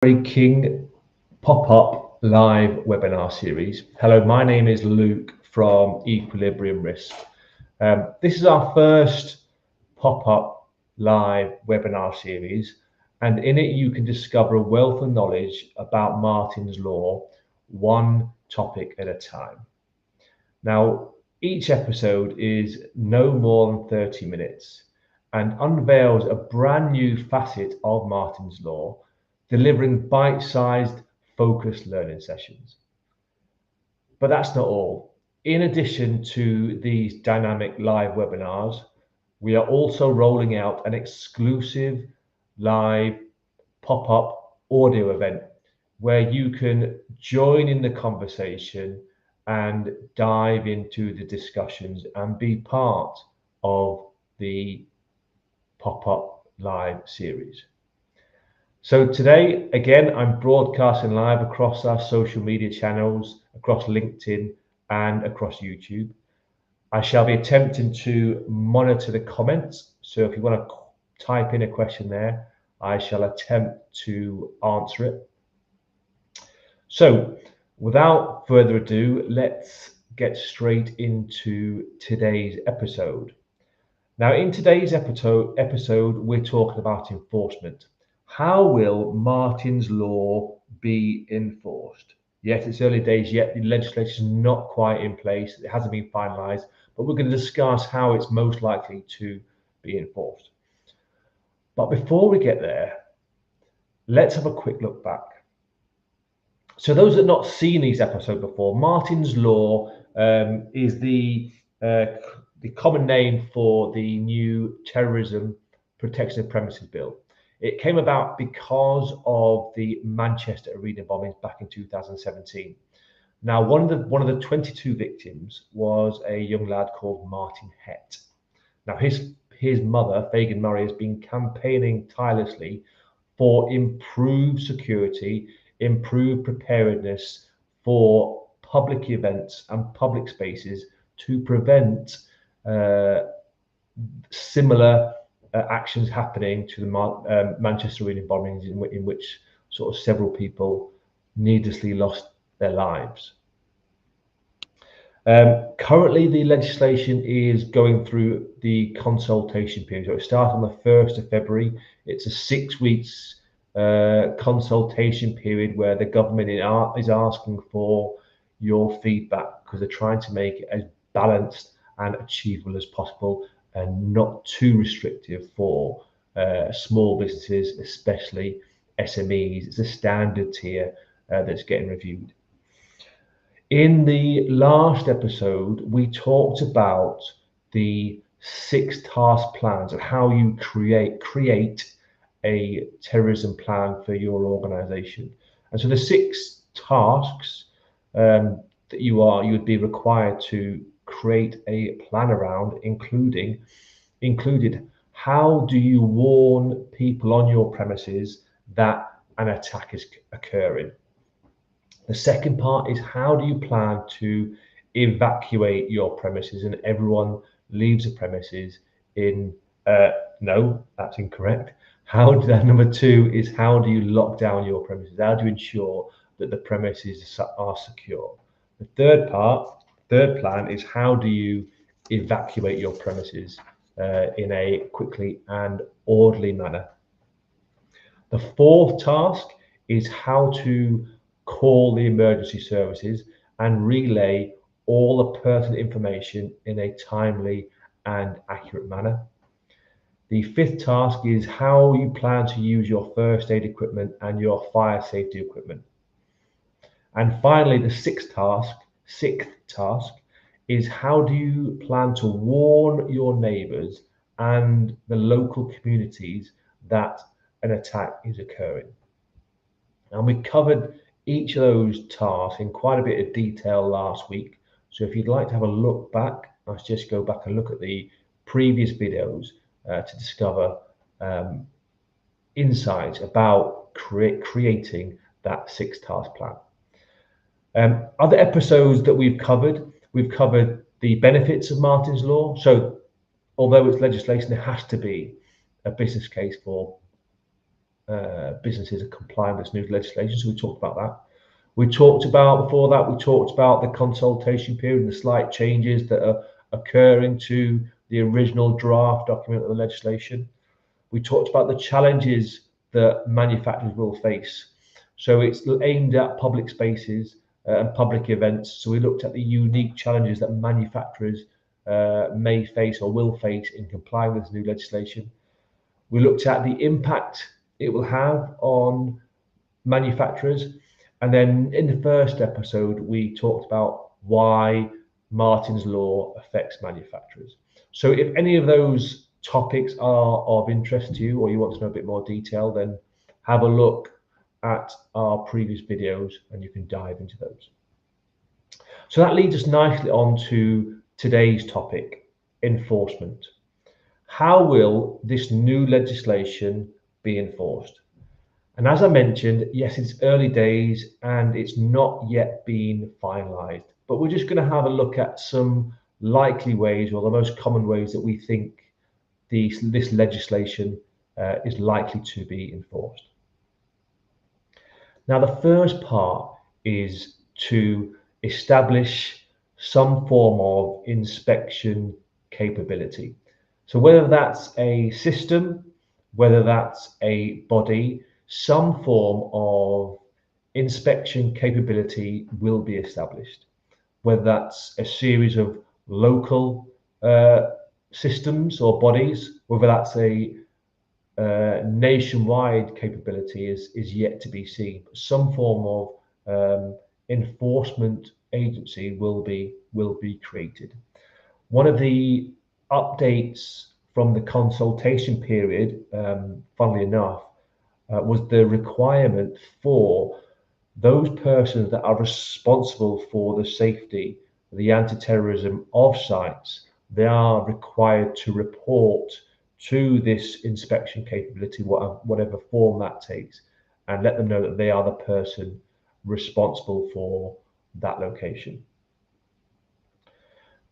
Breaking pop-up live webinar series. Hello, my name is Luke from Equilibrium Risk. This is our first pop-up live webinar series, and in it you can discover a wealth of knowledge about Martyn's Law, one topic at a time. Now, each episode is no more than 30 minutes and unveils a brand new facet of Martyn's Law, delivering bite-sized, focused learning sessions. But that's not all. In addition to these dynamic live webinars, we are also rolling out an exclusive live pop-up audio event where you can join in the conversation and dive into the discussions and be part of the pop-up live series. So today, again, I'm broadcasting live across our social media channels, across LinkedIn and across YouTube. I shall be attempting to monitor the comments. So if you want to type in a question there, I shall attempt to answer it. So without further ado, let's get straight into today's episode. Now, in today's episode, we're talking about enforcement. How will Martyn's Law be enforced? Yes, it's early days yet. The legislation is not quite in place. It hasn't been finalised, but we're going to discuss how it's most likely to be enforced. But before we get there, let's have a quick look back. So those that have not seen these episodes before, Martyn's Law is the common name for the new Terrorism Protection of Premises Bill. It came about because of the Manchester arena bombings back in 2017. Now, one of the 22 victims was a young lad called Martyn Hett. Now, his mother, Fagan Murray, has been campaigning tirelessly for improved security, improved preparedness for public events and public spaces to prevent similar actions happening to the Manchester arena bombings in which sort of several people needlessly lost their lives. Currently, the legislation is going through the consultation period. So it starts on the 1st of February. It's a 6 weeks consultation period where the government is asking for your feedback because they're trying to make it as balanced and achievable as possible and not too restrictive for small businesses, especially SMEs. It's a standard tier that's getting reviewed. In the last episode, we talked about the 6 task plans and how you create a terrorism plan for your organization. And so the 6 tasks that you would be required to create a plan around included how do you warn people on your premises that an attack is occurring. The second part is how do you plan to evacuate your premises and everyone leaves the premises in no, that's incorrect. Number 2 is how do you lock down your premises? How do you ensure that the premises are secure? The third plan is how do you evacuate your premises in a quickly and orderly manner. The fourth task is how to call the emergency services and relay all the pertinent information in a timely and accurate manner. The fifth task is how you plan to use your first aid equipment and your fire safety equipment. And finally, the sixth task is how do you plan to warn your neighbours and the local communities that an attack is occurring. And we covered each of those tasks in quite a bit of detail last week. So if you'd like to have a look back, let's just go back and look at the previous videos to discover insights about creating that 6 task plan. Other episodes that we've covered the benefits of Martyn's Law. So although it's legislation, there has to be a business case for businesses are complying with this new legislation. So we talked about that. Before that, we talked about the consultation period and the slight changes that are occurring to the original draft document of the legislation. We talked about the challenges that manufacturers will face. So it's aimed at public spaces and public events. So we looked at the unique challenges that manufacturers may face or will face in complying with this new legislation. We looked at the impact it will have on manufacturers. And then in the first episode, we talked about why Martyn's Law affects manufacturers. So if any of those topics are of interest to you, or you want to know a bit more detail, then have a look at our previous videos and you can dive into those. So that leads us nicely on to today's topic, enforcement. How will this new legislation be enforced? And as I mentioned, yes, it's early days and it's not yet been finalized, but we're just going to have a look at some likely ways, or the most common ways that we think this legislation is likely to be enforced. Now, the first part is to establish some form of inspection capability. So whether that's a system, whether that's a body, some form of inspection capability will be established, whether that's a series of local systems or bodies, whether that's a nationwide capability is yet to be seen. Some form of enforcement agency will be created. One of the updates from the consultation period, funnily enough, was the requirement for those persons that are responsible for the safety, the anti-terrorism of sites. They are required to report to this inspection capability, whatever form that takes, and let them know that they are the person responsible for that location.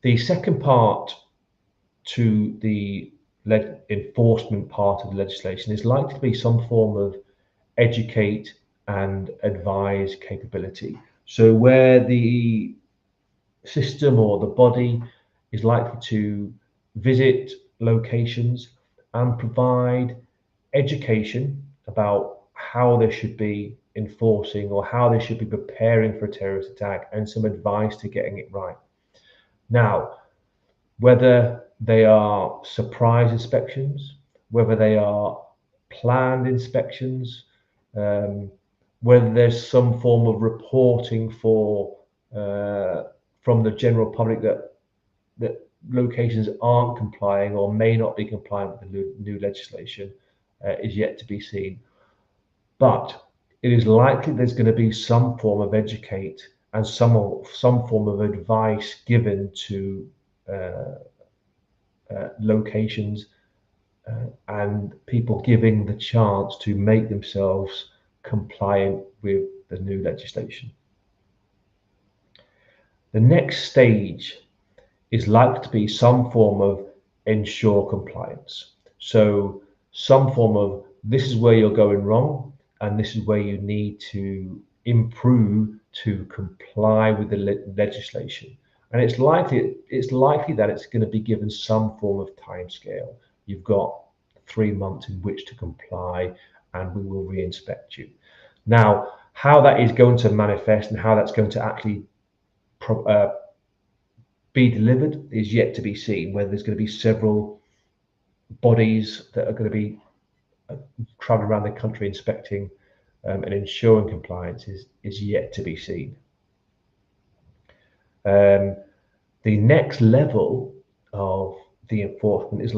The second part to the enforcement part of the legislation is likely to be some form of educate and advise capability. So where the system or the body is likely to visit locations and provide education about how they should be enforcing or how they should be preparing for a terrorist attack, and some advice to getting it right. Now, whether they are surprise inspections, whether they are planned inspections, whether there's some form of reporting from the general public that locations aren't complying or may not be compliant with the new legislation, is yet to be seen. But it is likely there's going to be some form of educate and some form of advice given to locations and people giving the chance to make themselves compliant with the new legislation. The next stage is likely to be some form of ensure compliance. So some form of, this is where you're going wrong and this is where you need to improve to comply with the legislation. And it's likely that it's going to be given some form of timescale. You've got 3 months in which to comply and we will re-inspect you. Now, how that is going to manifest and how that's going to actually be delivered is yet to be seen. Whether there's going to be several bodies that are going to be traveling around the country inspecting and ensuring compliance is yet to be seen. The next level of the enforcement is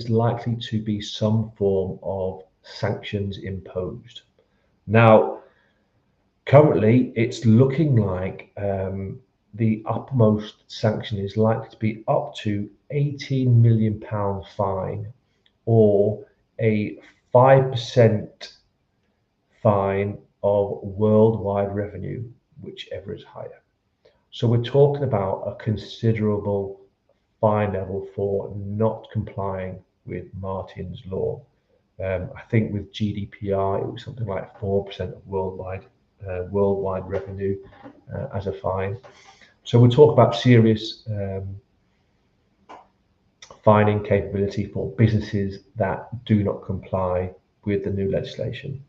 likely to be some form of sanctions imposed. Now, currently, it's looking like the uppermost sanction is likely to be up to £18 million fine or a 5% fine of worldwide revenue, whichever is higher. So we're talking about a considerable fine level for not complying with Martyn's Law. I think with GDPR, it was something like 4% of worldwide revenue as a fine. So we'll talk about serious fining capability for businesses that do not comply with the new legislation.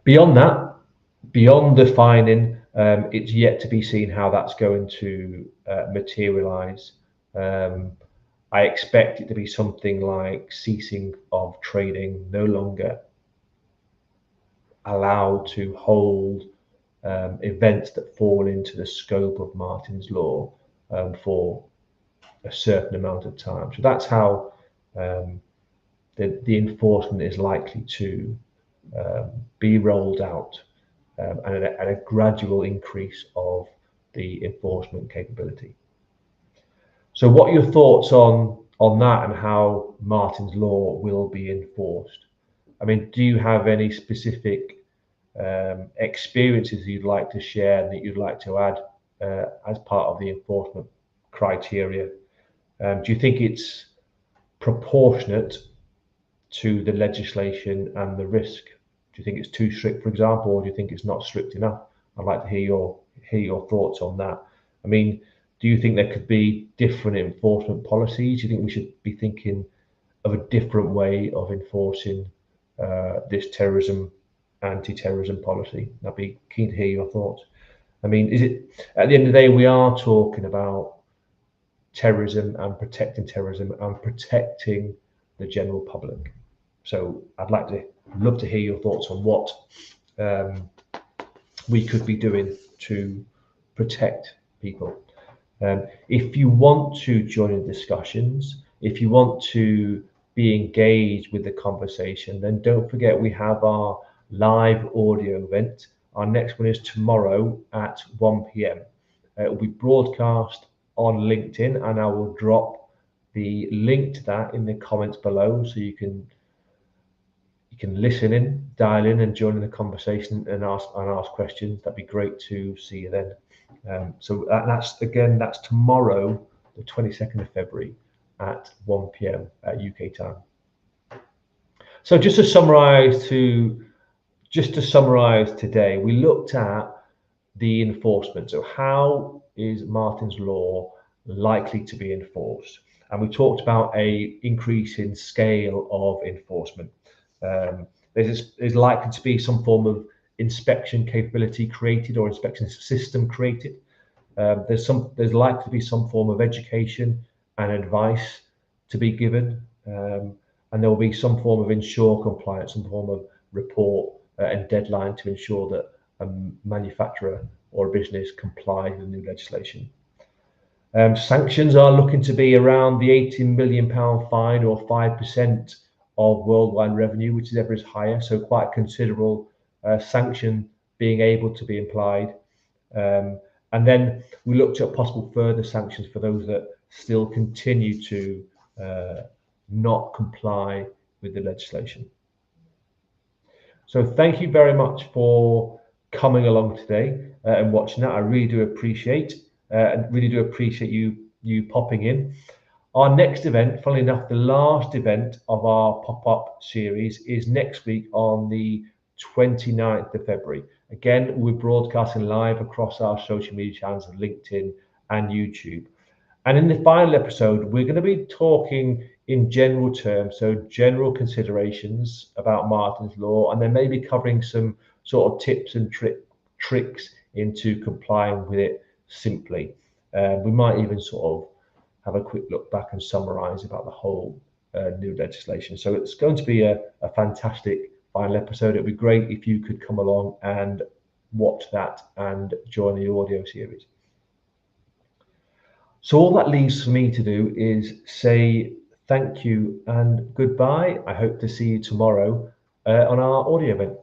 Beyond that, beyond the fining, it's yet to be seen how that's going to materialise. I expect it to be something like ceasing of trading, no longer allowed to hold events that fall into the scope of Martyn's Law for a certain amount of time. So that's how the enforcement is likely to be rolled out, and a gradual increase of the enforcement capability. So what are your thoughts on that and how Martyn's Law will be enforced? I mean, do you have any specific experiences you'd like to share that you'd like to add as part of the enforcement criteria? Do you think it's proportionate to the legislation and the risk? Do you think it's too strict, for example, or do you think it's not strict enough? I'd like to hear your thoughts on that. I mean, do you think there could be different enforcement policies? Do you think we should be thinking of a different way of enforcing this anti-terrorism policy? I'd be keen to hear your thoughts. I mean, is it, at the end of the day, we are talking about terrorism and protecting the general public. So I'd love to hear your thoughts on what we could be doing to protect people. If you want to join in discussions, if you want to be engaged with the conversation, then don't forget we have our live audio event. Our next one is tomorrow at 1 p.m. It will be broadcast on LinkedIn, and I will drop the link to that in the comments below, so you can listen in, dial in, and join in the conversation and ask questions. That'd be great to see you then. So that's tomorrow, the 22nd of February at 1 p.m. at UK time. So just to summarize today, we looked at the enforcement. So how is Martyn's Law likely to be enforced? And we talked about a increase in scale of enforcement. There's likely to be some form of inspection capability created or inspection system created. There's likely to be some form of education and advice to be given, and there will be some form of ensure compliance, some form of report and deadline to ensure that a manufacturer or a business complies with the new legislation. Sanctions are looking to be around the £18 million fine, or 5% of worldwide revenue, which is ever is higher. So quite a considerable sanction being able to be applied. And then we looked at possible further sanctions for those that still continue to not comply with the legislation. So thank you very much for coming along today and watching that. I really do appreciate you popping in. Our next event, funnily enough, the last event of our pop-up series, is next week on the 29th of February. Again, we're broadcasting live across our social media channels of LinkedIn and YouTube. And in the final episode, we're going to be talking in general terms, so general considerations about Martyn's Law, and then maybe covering some sort of tips and tricks into complying with it simply. We might even sort of have a quick look back and summarize about the whole new legislation. So it's going to be a fantastic final episode. It'd be great if you could come along and watch that and join the audio series. So all that leaves for me to do is say thank you and goodbye. I hope to see you tomorrow on our audio event.